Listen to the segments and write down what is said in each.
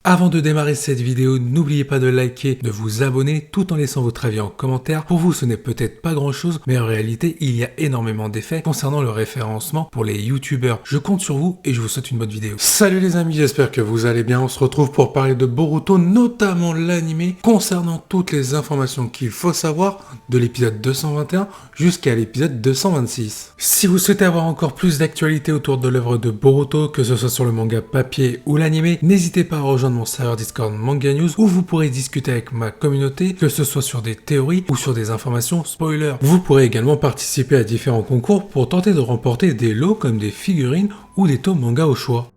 Avant de démarrer cette vidéo, n'oubliez pas de liker, de vous abonner tout en laissant votre avis en commentaire. Pour vous, ce n'est peut-être pas grand chose, mais en réalité, il y a énormément d'effets concernant le référencement pour les youtubeurs. Je compte sur vous et je vous souhaite une bonne vidéo. Salut les amis, j'espère que vous allez bien. On se retrouve pour parler de Boruto, notamment l'animé, concernant toutes les informations qu'il faut savoir de l'épisode 221 jusqu'à l'épisode 226. Si vous souhaitez avoir encore plus d'actualité autour de l'œuvre de Boruto, que ce soit sur le manga papier ou l'animé, n'hésitez pas à rejoindre mon serveur Discord Manga News où vous pourrez discuter avec ma communauté, que ce soit sur des théories ou sur des informations spoilers. Vous pourrez également participer à différents concours pour tenter de remporter des lots comme des figurines ou des tomes manga au choix.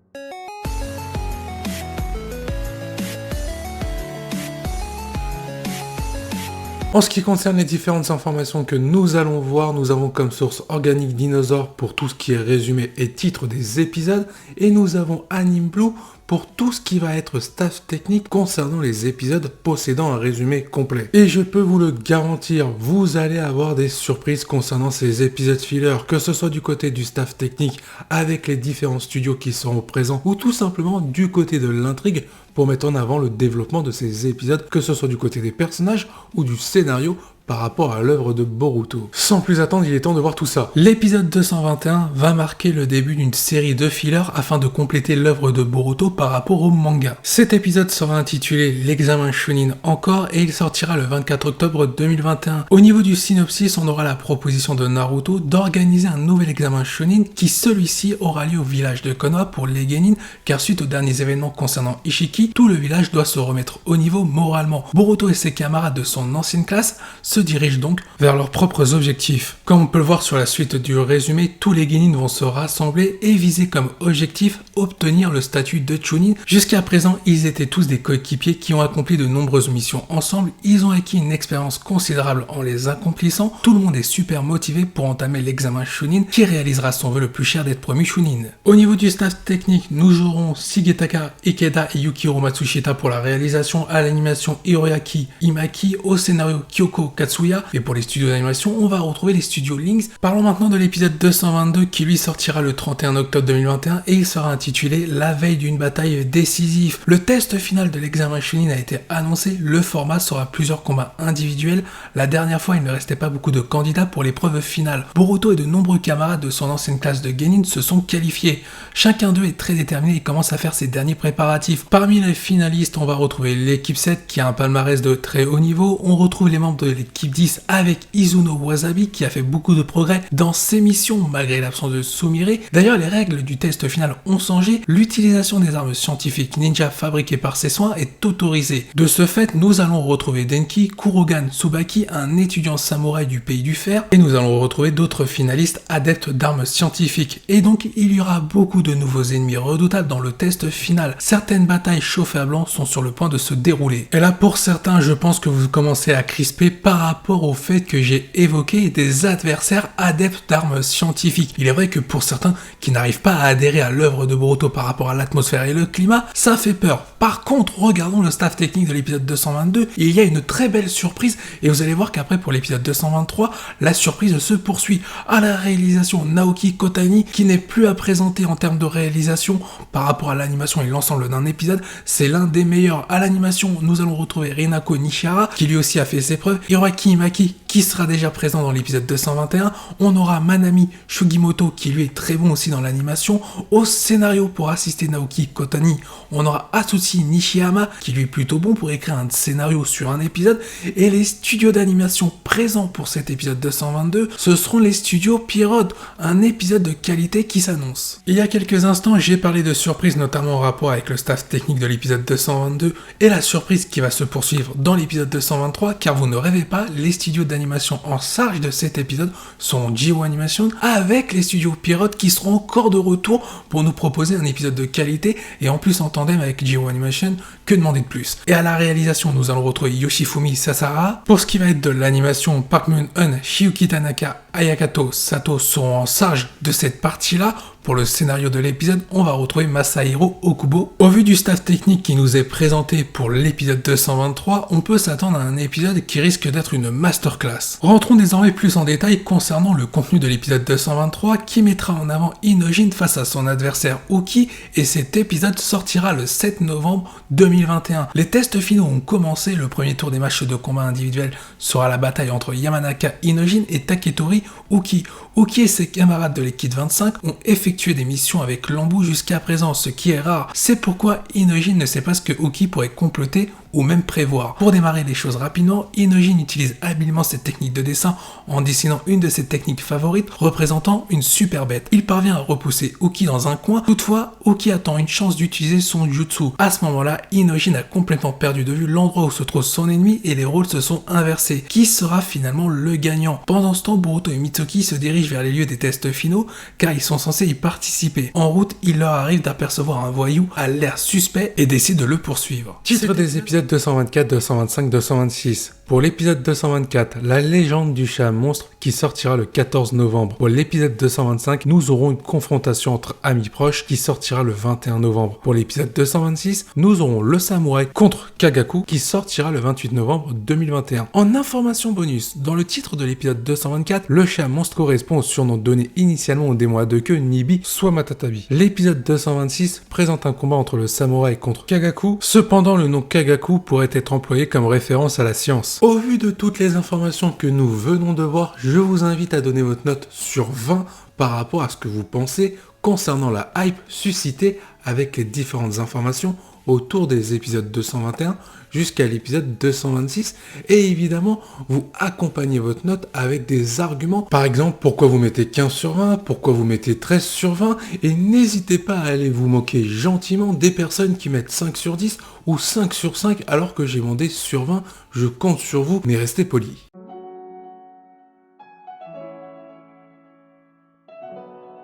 En ce qui concerne les différentes informations que nous allons voir, nous avons comme source Organic Dinosaur pour tout ce qui est résumé et titre des épisodes, et nous avons Anime Blue pour tout ce qui va être staff technique concernant les épisodes possédant un résumé complet. Et je peux vous le garantir, vous allez avoir des surprises concernant ces épisodes fillers, que ce soit du côté du staff technique avec les différents studios qui seront présents, ou tout simplement du côté de l'intrigue pour mettre en avant le développement de ces épisodes, que ce soit du côté des personnages ou du scénario par rapport à l'œuvre de Boruto. Sans plus attendre, il est temps de voir tout ça. L'épisode 221 va marquer le début d'une série de fillers afin de compléter l'œuvre de Boruto par rapport au manga. Cet épisode sera intitulé l'examen Chunin encore et il sortira le 24 octobre 2021. Au niveau du synopsis, on aura la proposition de Naruto d'organiser un nouvel examen Chunin qui celui-ci aura lieu au village de Konoha pour les Genin, car suite aux derniers événements concernant Ishiki, tout le village doit se remettre au niveau moralement. Boruto et ses camarades de son ancienne classe se dirigent donc vers leurs propres objectifs. Comme on peut le voir sur la suite du résumé, tous les Genin vont se rassembler et viser comme objectif obtenir le statut de Chunin. Jusqu'à présent, ils étaient tous des coéquipiers qui ont accompli de nombreuses missions ensemble. Ils ont acquis une expérience considérable en les accomplissant. Tout le monde est super motivé pour entamer l'examen Chunin qui réalisera son vœu le plus cher d'être promu Chunin. Au niveau du staff technique, nous aurons Shigetaka Ikeda et Yukihiro Matsushita pour la réalisation, à l'animation Hiroyaki Imaki, au scénario Kyoko Katsuya, et pour les studios d'animation, on va retrouver les studios Lynx. Parlons maintenant de l'épisode 222 qui lui sortira le 31 octobre 2021 et il sera intitulé La veille d'une bataille décisive. Le test final de l'examen Chunin a été annoncé, le format sera plusieurs combats individuels. La dernière fois, il ne restait pas beaucoup de candidats pour l'épreuve finale. Boruto et de nombreux camarades de son ancienne classe de Genin se sont qualifiés. Chacun d'eux est très déterminé et commence à faire ses derniers préparatifs. Parmi les finalistes, on va retrouver l'équipe 7 qui a un palmarès de très haut niveau. On retrouve les membres de l'équipe 10 avec Izuno Wasabi qui a fait beaucoup de progrès dans ses missions malgré l'absence de Sumire. D'ailleurs, les règles du test final ont changé. L'utilisation des armes scientifiques ninja fabriquées par ses soins est autorisée. De ce fait, nous allons retrouver Denki, Kurogan Tsubaki, un étudiant samouraï du pays du fer, et nous allons retrouver d'autres finalistes adeptes d'armes scientifiques. Et donc, il y aura beaucoup de nouveaux ennemis redoutables dans le test final. Certaines batailles chauffées à blanc sont sur le point de se dérouler. Et là, pour certains, je pense que vous commencez à crisper par rapport au fait que j'ai évoqué des adversaires adeptes d'armes scientifiques. Il est vrai que pour certains qui n'arrivent pas à adhérer à l'œuvre de Boruto par rapport à l'atmosphère et le climat, ça fait peur. Par contre, regardons le staff technique de l'épisode 222, il y a une très belle surprise et vous allez voir qu'après pour l'épisode 223, la surprise se poursuit. À la réalisation, Naoki Kotani, qui n'est plus à présenter en termes de réalisation par rapport à l'animation et l'ensemble d'un épisode, c'est l'un des meilleurs. À l'animation, nous allons retrouver Rinako Nishihara, qui lui aussi a fait ses preuves, Hiroaki Imaki, qui sera déjà présent dans l'épisode 221, on aura Manami Shugimoto, qui lui est très bon aussi dans l'animation. Au scénario pour assister Naoki Kotani, on aura Atsushi Nishiyama, qui lui est plutôt bon pour écrire un scénario sur un épisode, et les studios d'animation présents pour cet épisode 222, ce seront les studios Pierrot, un épisode de qualité qui s'annonce. Il y a quelques instants, j'ai parlé de surprises, notamment en rapport avec le staff technique de l'épisode 222, et la surprise qui va se poursuivre dans l'épisode 223, car vous ne rêvez pas, les studios d'animation en charge de cet épisode sont Jiwo Animation, avec les studios Pierrot qui seront encore de retour pour nous proposer un épisode de qualité, et en plus en tandem avec Jiwo Animation, que demander de plus. Et à la réalisation, nous allons retrouver Yoshifumi Sasara. Pour ce qui va être de l'animation, Park Moon-eun, Shiyuki Tanaka Ayakato, Sato seront en charge de cette partie-là. Pour le scénario de l'épisode, on va retrouver Masahiro Okubo. Au vu du staff technique qui nous est présenté pour l'épisode 223, on peut s'attendre à un épisode qui risque d'être une masterclass. Rentrons désormais plus en détail concernant le contenu de l'épisode 223 qui mettra en avant Inojin face à son adversaire Uki, et cet épisode sortira le 7 novembre 2021. Les tests finaux ont commencé, le premier tour des matchs de combat individuel sera la bataille entre Yamanaka Inojin et Taketori Uki. Uki et ses camarades de l'équipe 25 ont effectué des missions avec l'embout jusqu'à présent, ce qui est rare. C'est pourquoi Inojin ne sait pas ce que Uki pourrait comploter ou même prévoir. Pour démarrer les choses rapidement, Inojin utilise habilement cette technique de dessin en dessinant une de ses techniques favorites représentant une super bête. Il parvient à repousser Uki dans un coin, toutefois Uki attend une chance d'utiliser son jutsu. À ce moment-là, Inojin a complètement perdu de vue l'endroit où se trouve son ennemi et les rôles se sont inversés. Qui sera finalement le gagnant? Pendant ce temps, Boruto et Mitsuki se dirigent vers les lieux des tests finaux car ils sont censés y participer. En route, il leur arrive d'apercevoir un voyou à l'air suspect et décident de le poursuivre. Titre des épisodes 224, 225, 226. Pour l'épisode 224, la légende du chat monstre qui sortira le 14 novembre. Pour l'épisode 225, nous aurons une confrontation entre amis proches qui sortira le 21 novembre. Pour l'épisode 226, nous aurons le samouraï contre Kagaku qui sortira le 28 novembre 2021. En information bonus, dans le titre de l'épisode 224, le chat monstre correspond au surnom donné initialement au démon à deux queues Nibi soit Matatabi. L'épisode 226 présente un combat entre le samouraï contre Kagaku. Cependant, le nom Kagaku pourrait être employé comme référence à la science. Au vu de toutes les informations que nous venons de voir, je vous invite à donner votre note sur 20 par rapport à ce que vous pensez concernant la hype suscitée avec les différentes informations autour des épisodes 221 jusqu'à l'épisode 226, et évidemment vous accompagnez votre note avec des arguments, par exemple pourquoi vous mettez 15 sur 20, pourquoi vous mettez 13 sur 20, et n'hésitez pas à aller vous moquer gentiment des personnes qui mettent 5 sur 10 ou 5 sur 5 alors que j'ai demandé sur 20, je compte sur vous, mais restez polis.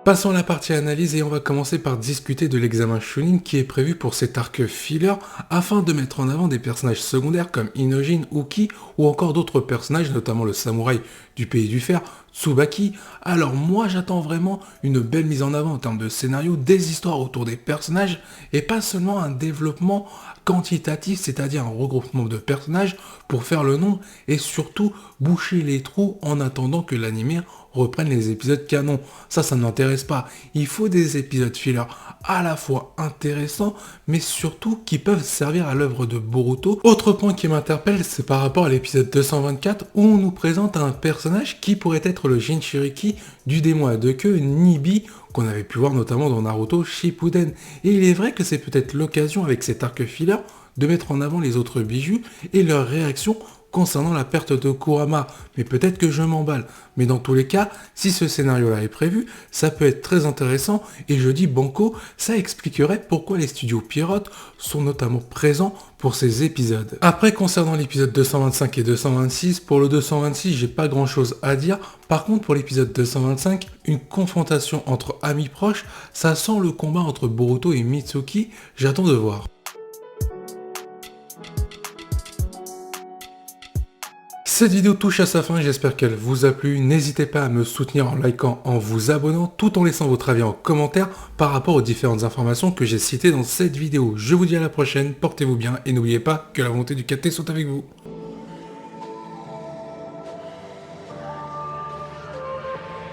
Passons à la partie analyse et on va commencer par discuter de l'examen Chunin qui est prévu pour cet arc filler afin de mettre en avant des personnages secondaires comme Inojin, Uki ou encore d'autres personnages, notamment le samouraï du pays du fer, Tsubaki. Alors moi j'attends vraiment une belle mise en avant en termes de scénario, des histoires autour des personnages et pas seulement un développement quantitatif, c'est-à-dire un regroupement de personnages pour faire le nombre et surtout boucher les trous en attendant que l'anime reprenne les épisodes canon. Ça ne m'intéresse pas. Il faut des épisodes filler à la fois intéressants, mais surtout qui peuvent servir à l'œuvre de Boruto. Autre point qui m'interpelle, c'est par rapport à l'épisode 224 où on nous présente un personnage qui pourrait être le Jinchuriki du démon à deux queues Nibi, qu'on avait pu voir notamment dans Naruto Shippuden. Et il est vrai que c'est peut-être l'occasion avec cet arc filler de mettre en avant les autres bijoux et leurs réactions concernant la perte de Kurama, mais peut-être que je m'emballe. Mais dans tous les cas, si ce scénario-là est prévu, ça peut être très intéressant, et je dis banco, ça expliquerait pourquoi les studios Pierrot sont notamment présents pour ces épisodes. Après, concernant l'épisode 225 et 226, pour le 226, j'ai pas grand-chose à dire. Par contre, pour l'épisode 225, une confrontation entre amis proches, ça sent le combat entre Boruto et Mitsuki, j'attends de voir. Cette vidéo touche à sa fin, j'espère qu'elle vous a plu. N'hésitez pas à me soutenir en likant, en vous abonnant, tout en laissant votre avis en commentaire par rapport aux différentes informations que j'ai citées dans cette vidéo. Je vous dis à la prochaine, portez-vous bien et n'oubliez pas que la volonté du KT soit avec vous.